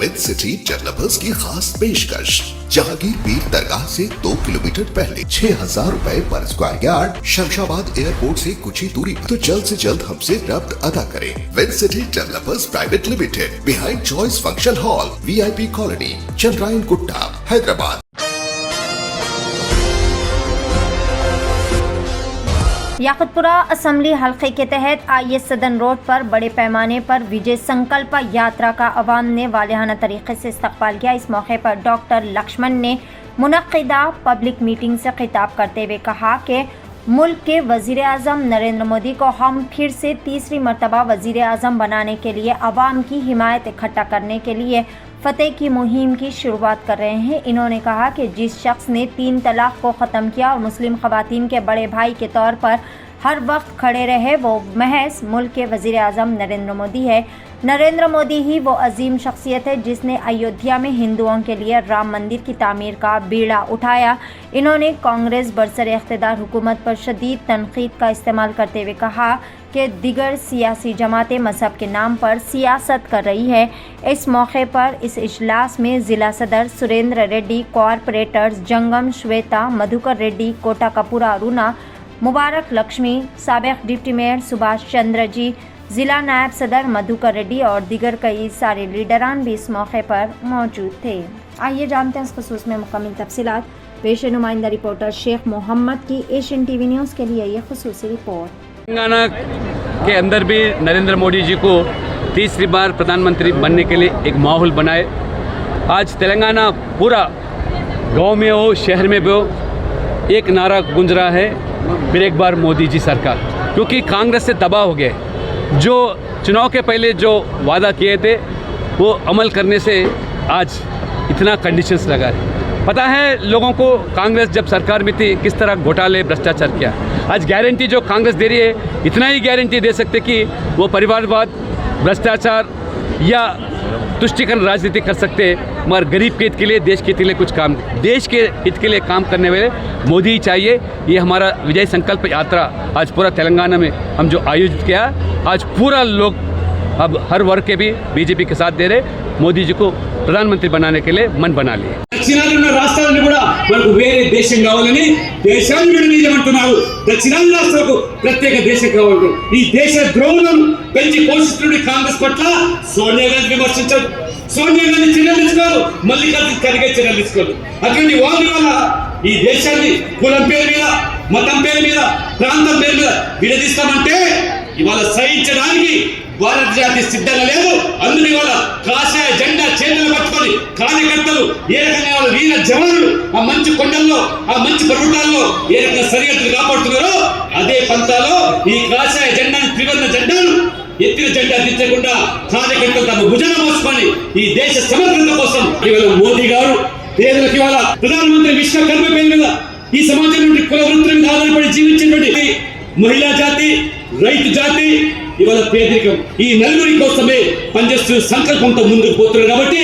With city developers की खास पेशकश। जहांगीर पीर दरगाह से 2 किलोमीटर पहले 6,000 रुपए पर स्क्वायर यार्ड, शमशाबाद एयरपोर्ट से कुछ ही दूरी पर। तो जल्द से जल्द हमसे रब्त अदा करें। With city developers private limited, behind choice function hall, VIP colony, Chandrayan Gutta, Hyderabad. Yakutpura assembly हल्के के तहत IS सदन रोड पर बड़े पैमाने पर विजय संकल्प यात्रा का अवाम ने वालिहाना तरीके से इस्तकबाल किया। इस मौके पर डॉक्टर लक्ष्मण ने मुनक्किदा पब्लिक मीटिंग से खिताब करते हुए कहा कि मुल्क के वज़ीर आज़म नरेंद्र मोदी को हम फिर से तीसरी मरतबा वज़ीर आज़म बनाने के लिए अवाम की हिमायत इकट्ठा करने के लिए फतेह की मुहिम की शुरुआत कर रहे हैं। इन्होंने कहा कि जिस शख्स ने 3 तलाक को ख़त्म किया और मुस्लिम ख़वातीन के बड़े भाई के तौर पर हर वक्त खड़े रहे, वो महज मुल्क के वज़ीर आज़म नरेंद्र मोदी है। नरेंद्र मोदी ही वो अजीम शख्सियत है जिसने अयोध्या में हिंदुओं के लिए राम मंदिर की तामीर का बीड़ा उठाया। इन्होंने कांग्रेस बरसर इख्तिदार हुकूमत पर शदीद तनकीद का इस्तेमाल करते हुए कहा कि दिगर सियासी जमातें मजहब के नाम पर सियासत कर रही है। इस मौके पर इस इजलास में ज़िला सदर सुरेंद्र रेड्डी, कॉरपोरेटर्स जंगम श्वेता, मधुकर रेड्डी, कोटा कपूरा अरुणा, मुबारक लक्ष्मी, साबिक डिप्टी मेयर सुभाष चंद्र जी, ज़िला नायब सदर मधुकर रेड्डी और दिगर कई सारे लीडरान भी इस मौके पर मौजूद थे। आइए जानते हैं इस खसूस में मुकम्मल तफसीलात। पेश नुमाइंदा रिपोर्टर शेख मोहम्मद की एशियन TV न्यूज़ के लिए ये खसूसी रिपोर्ट। तेलंगाना के अंदर भी नरेंद्र मोदी जी को तीसरी बार प्रधानमंत्री बनने के लिए एक माहौल बनाए। आज तेलंगाना पूरा गांव में हो, शहर में भी हो, एक नारा गूंज रहा है, फिर एक बार मोदी जी सरकार, क्योंकि कांग्रेस से दबाव हो गए। जो चुनाव के पहले जो वादा किए थे वो अमल करने से आज इतना कंडीशंस लगा है। पता है लोगों को कांग्रेस जब सरकार में थी किस तरह घोटाले भ्रष्टाचार किया। आज गारंटी जो कांग्रेस दे रही है, इतना ही गारंटी दे सकते कि वो परिवारवाद, भ्रष्टाचार या तुष्टिकरण राजनीति कर सकते, मगर गरीब के हित के लिए, देश के हित के लिए कुछ काम, देश के हित के लिए काम करने वाले मोदी ही चाहिए। ये हमारा विजय संकल्प यात्रा आज पूरा तेलंगाना में हम जो आयोजित किया, आज पूरा लोग अब हर वर्ग के भी बीजेपी के साथ दे रहे, मोदी जी को प्रधानमंत्री बनाने के लिए मन बना लिए। దక్షిణాది ఉన్న రాష్ట్రాలను కూడా మనకు వేరే దేశం కావాలని దేశాన్ని విడదీయమంటున్నారు। దక్షిణాది రాష్ట్రాలకు ప్రత్యేక దేశం కావాలి। ఈ దేశ ద్రోహులను పెంచి పోషిస్తున్న కాంగ్రెస్ పట్ల సోనియా గాంధీ విమర్శించారు, సోనియా గాంధీ చర్యలు తీసుకోరు, మల్లికార్జున ఖర్గే చర్యలు తీసుకోరు। అటువంటి వాళ్ళ వల్ల ఈ దేశాన్ని కులం పేరు మీద, మతం పేరు మీద, ప్రాంతం పేరు మీద విడదీస్తామంటే ఇవాళ సహించడానికి భారత జాతి సిద్ధంగా లేదు। అందులో ఇవాళ కాషాయ జెండా చేతులు పట్టుకొని కార్యకర్తలు ఏ రకంగా వాళ్ళ వీర జవాన్లు ఆ మంచి కొండల్లో, ఆ మంచి పర్వతాల్లో ఏ రకంగా సరిహద్దులు కాపాడుతున్నారో అదే పంతాలో ఈ కాషాయ జెండాను, త్రివర్ణ జెండాను ఎత్తిన జెండా దించకుండా కార్యకర్తలు తమ భుజాన మోసుకొని ఈ దేశ సమగ్రత కోసం ఇవాళ మోదీ గారు పేదలకు ఇవాళ ప్రధానమంత్రి విశ్వకర్మ పేరు మీద ఈ సమాజం నుండి కుల వృత్తుల మీద ఆధారపడి జీవించేటువంటి మహిళా జాతి, రైతు జాతి ఇవాళ పేదరికం, ఈ నలుగురి కోసమే పనిచేస్తూ సంకల్పంతో ముందుకు పోతున్నారు। కాబట్టి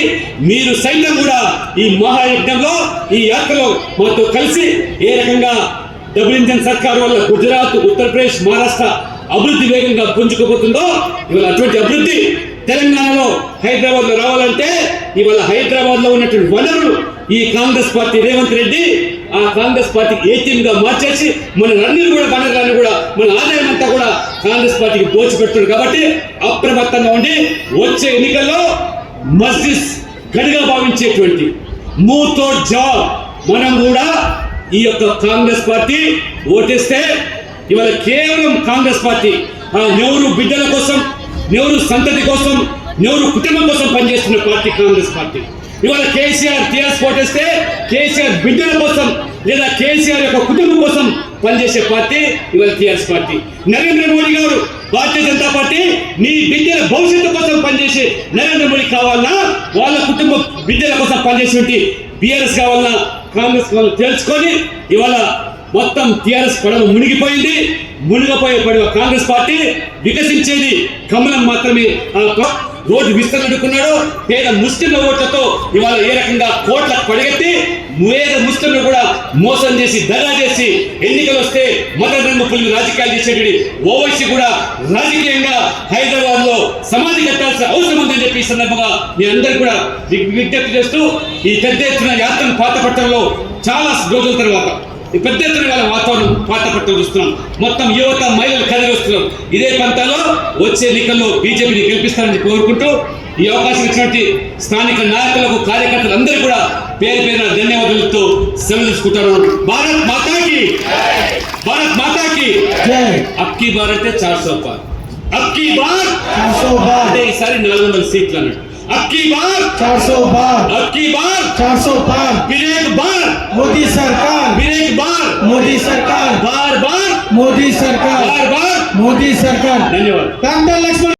మీరు సైతం కూడా ఈ మహాయజ్ఞంలో, ఈ యాత్రలో మాతో కలిసి ఏ రకంగా డబుల్ ఇంజన్ సర్కార్ వల్ల గుజరాత్, ఉత్తరప్రదేశ్, మహారాష్ట్ర అభివృద్ధి వేగంగా పుంజుకుపోతుందో, ఇవాళ అటువంటి అభివృద్ధి తెలంగాణలో, హైదరాబాద్ లో రావాలంటే ఇవాళ హైదరాబాద్ లో ఉన్నటువంటి వనరులు ఈ కాంగ్రెస్ పార్టీ రేవంత్ రెడ్డి ఆ కాంగ్రెస్ పార్టీకి ATM గా మార్చేసి మన అన్ని కూడా వనరులను కూడా మన ఆదాయం అంతా కూడా కాంగ్రెస్ పార్టీకి దోచిపెడుతున్నారు। కాబట్టి అప్రమత్తంగా ఉండి వచ్చే ఎన్నికల్లో మస్జిద్ గడిగా భావించేటువంటి మూతో జాబ్ మనం కూడా ఈ యొక్క కాంగ్రెస్ పార్టీ ఓటేస్తే ఇవాళ కేవలం కాంగ్రెస్ పార్టీ నెహ్రూ బిడ్డల కోసం, నెహ్రూ సంతతి కోసం, నెహ్రూ కుటుంబం కోసం పనిచేస్తున్న పార్టీ కాంగ్రెస్ పార్టీ। ఇవాళ కేసీఆర్ టీఆర్ఎస్ ఓటేస్తే కేసీఆర్ బిడ్డల కోసం లేదా కేసీఆర్ యొక్క కుటుంబం కోసం పనిచేసే పార్టీ ఇవాళ టీఆర్ఎస్ పార్టీ। నరేంద్ర మోడీ గారు భారతీయ జనతా పార్టీ నీ బిడ్డల భవిష్యత్తు కోసం పనిచేసే నరేంద్ర మోడీ కావాలన్నా, వాళ్ళ కుటుంబ బిడ్డల కోసం పనిచేసేటువంటి బీఆర్ఎస్ కావాలన్నా, కాంగ్రెస్ కావాలని తెలుసుకొని ఇవాళ మొత్తం టీఆర్ఎస్ పడవ మునిగిపోయింది। మునిగిపోయే పడవ కాంగ్రెస్ పార్టీ, వికసించేది కమలం మాత్రమే। రోడ్డు విస్తరణ అడ్డుకున్నాడు, పేద ముస్లింల ఓట్లతో ఇవాళ ఏ రకంగా కోట్లకు పడిగట్టి పేద ముస్లింలు కూడా మోసం చేసి దగా చేసి ఎన్నికలు వస్తే మత రంగు పులిని రాజకీయాలు చేసేటి ఓవైసీ కూడా రాజకీయంగా హైదరాబాద్ లో సమాధి కట్టాల్సిన అవసరం ఉందని చెప్పి ఈ సందర్భంగా మీ అందరూ కూడా విజ్ఞప్తి చేస్తూ ఈ పెద్ద ఎత్తున యాత్రను పాతపట్నంలో చాలా రోజుల తర్వాత ఈ పెద్ద ఎత్తున వాళ్ళ వాతావరణం పాతపట్నం చూస్తున్నాం. మొత్తం యువత మహిళలు కదిలి వస్తున్నాం. ఇదే పంతాలో వచ్చే ఎన్నికల్లో బీజేపీని గెలిపిస్తారని కోరుకుంటూ ఈ అవకాశం ఇచ్చినటువంటి స్థానిక నాయకులకు కార్యకర్తలు అందరూ కూడా పేరు పేరున ధన్యవాదాలతో సెలవు తీసుకుంటారు. భారత్ మాతాకి భారత్ మాతాకి అబ్కి బార్ అంటే 400 పార్, అబ్కి బార్ 400 बार అంటే ఈసారి 400 సీట్లు అన్నట్టు. అబ్కి బార్ 400 बार అబ్కి బార్ 400 पार फिर एक बार मोदी सरकार फिर एक बार मोदी सरकार बार बार मोदी सरकार बार बार मोदी सरकार धन्यवाद. डॉक्टर लक्ष्मण